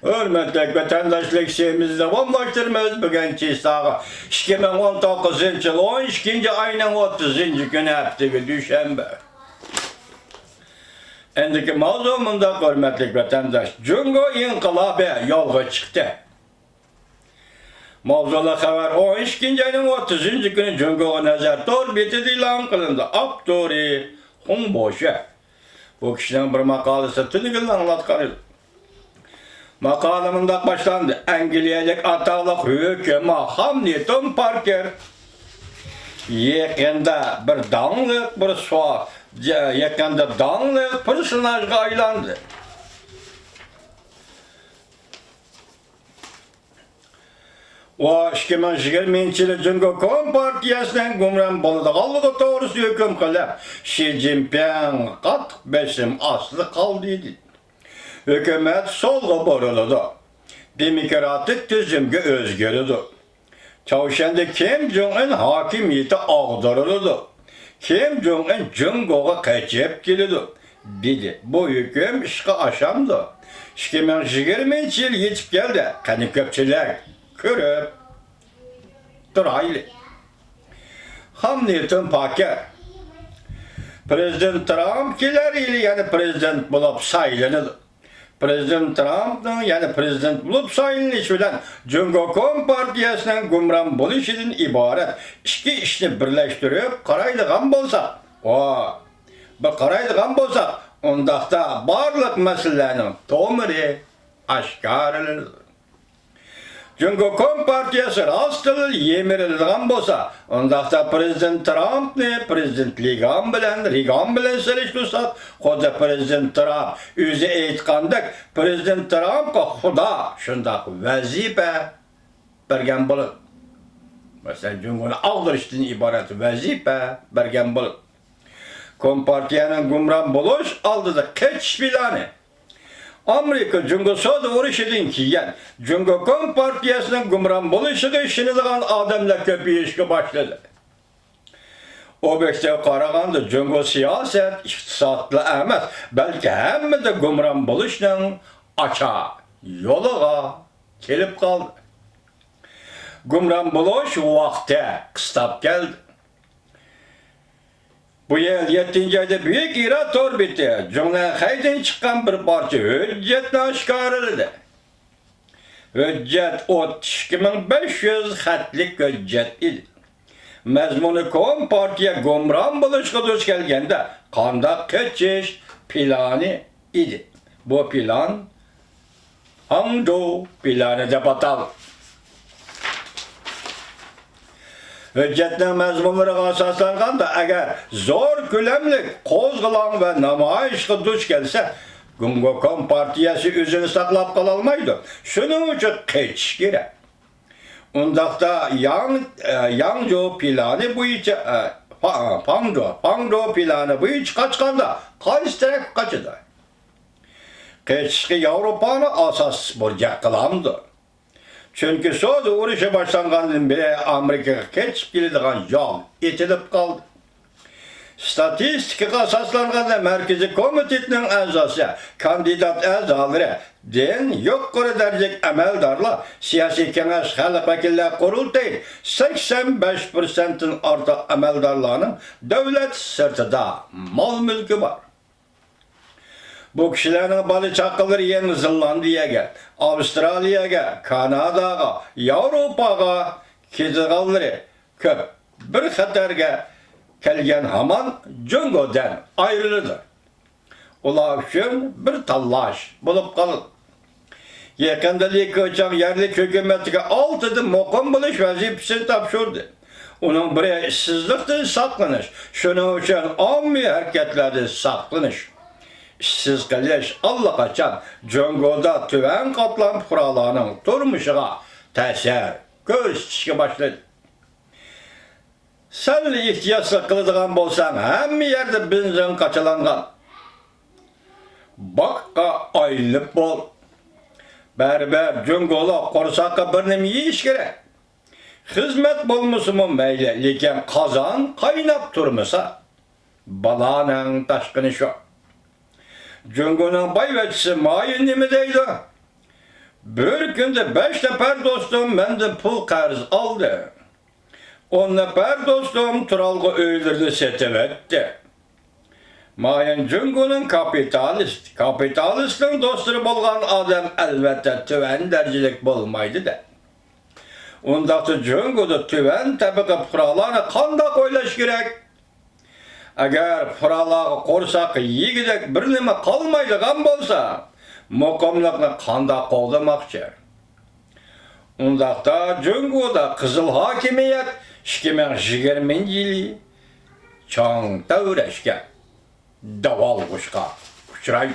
Hürmetlik vatandaşlık şeyimizi davamlaştırmamız bugünkü sağa 2019 yıl 12. ayının 30. günü haftaki düşenbe. Endiki mavzumunda hürmetlik vatandaş Cungo inkılabı yolga çıktı. Mavzula haber 12. ayının 30. günü Cungo'ya nazar torbeti ilan kılındı. Aktori Humboşe. Bu kişinin bir makalesi tülgünle anlatkanıydı. Makalamında başlandı. İngilizcelik atalık hüküme Hamilton Parker. Yakında bir dağınlık bir sual. Yakında dağınlık personajga aylandı. O 2020 yılı Cungo Kompartiyasının gümrem boluduğu doğrusu hüküm kılıp Xi Jinping kat besim aslı kaldıydı. Hükümet solga boruladı. Demokratik tüzümge özgürüdü. Çavuşanda Kim Jong-un hakimiyeti ağdırıldı. Kim Jong-un Cungo'ga kaçıp geldi. Dedi, bu hüküm işe aşamdı. 2020 yıl yetip geldi. Kanı köpçüler körüp duraylı. Hamilton Parker. Prezident Trump kileriyle yani prezident bulup sayılındı. Prezident Trump'ın yani prezident bulup sayılınışı bilen Cungo Kompartiyasının gümran buluşundan ibaret iki işini birleştirip karaydıgan bolsa, ondaqda barlıq meselenin tomiri aşkarılır. Cungo Kompartiyası rastıl yemirildiğin bolsa, ondaqda prezident Trump'ni prezident Reagan bilen seliştirsat, koda prezident Trump özü eytkandık, prezident Trump'a xuda şundaq vazife bergen bulur. Mesela Cungo'nun ağdırıştan ibaret vazife bergen bulur. Kompartiyanın gümran buluş aldığı keç planı. Amerika Cungo soda uğraş edin ki yani Cungo Kompartiyasının gümran buluşu işini dağın adamla köpüyeşki başladı. O bekte qaraganda Cungo siyaset iktisatlı emas, belki hem de gümran buluşunun aça yoluğa kelip kaldı. Gümran buluş vakti kıstap geldi. Bu yıl 7. ayda büyük irator bitti. Cumhuriyet haydan çıkan bir parça hüccetle aşkarıldı. Hüccet 32.500 xatlik hüccet idi. Mezmunu Kompartiya gümran buluşqa duş gelgende qandaq keçiş planı idi. Bu plan Hangzhou planı deb atalır. Hüccetinin mezmunları asaslanğanda eğer zor külemlik kozgılan ve namayışqa duş gelse Cungo Kompartiyası özünü saklap kalalmaydı. Şunun için keçiş gerek. Ondaqda Yangzhou planı bu içi Hangzhou planı bu içi kaçkanda qaysı taraf kaçıdı. Keçişki Avrupa'nı asas burca kılamdı. Çünkü soğudu uğraşı başlanğandan beri Amerika'ya keçip geldiğin yol itilip kaldı. Statistika asaslanğanda Merkezi Komitetinin əzası, kandidat əzaları, den yok derəcək əməldarlar, siyasi kəməş xalq vəkillər qurultayı 85%'in artıq əməldarlarının devlet sırtıda mal mülkü var. Bu kişilerin balı çakılır Yeni Zelandiya'ya, Avustralya'ya, Kanada'ya, Avrupa'ya keziğalları köp bir xatarga kelgen haman Cungo'dan ayrılıdır. Olar üçün bir tallaş bulup kalır. Yakında Likoçan yerli hükümetine 6'dı mokum buluş vazifesini tapşırdı. Onun buraya işsizlikten saklanış, şunun için ammi hareketlerde saklanış. İşsiz kalış Allah kaçan Cungo'da tüven katlan kurallarının durmuşuna tesir gösterişe başladı. Sen ihtiyaçlı kılıdığın bolsan hem yerde benzin kaçılangan. Bakka ayılıp bol. Berber Cungo'la korsakka birnim yiyiş gerek. Hizmet bulmuşumun meyle, lekin kazan kaynap durmasa balanın taşkını şu. Cungo'nun bayvetçisi mayın nimi deydi? Bir günde 5 nefer dostum menden pul qarz aldı. 10 nefer dostum Turalgı öylerini setevetti. Mayan Cungu'nun kapitalist, kapitalistin dostları bolgan adam elbette tüven dercilik bolmaydı da. Ondaqda Cungu'da tüven tabiqi puralarını qandaq oylaş gerek? Agar puralarga qo'rsaq yegidek bir nima qolmaydigan bo'lsa, muqimliqni qandaq qo'llamoqchi? Undaqda Cungu'da qizil hokimiyat 2020-yili cho'ng davrashga daval quşqa uçray.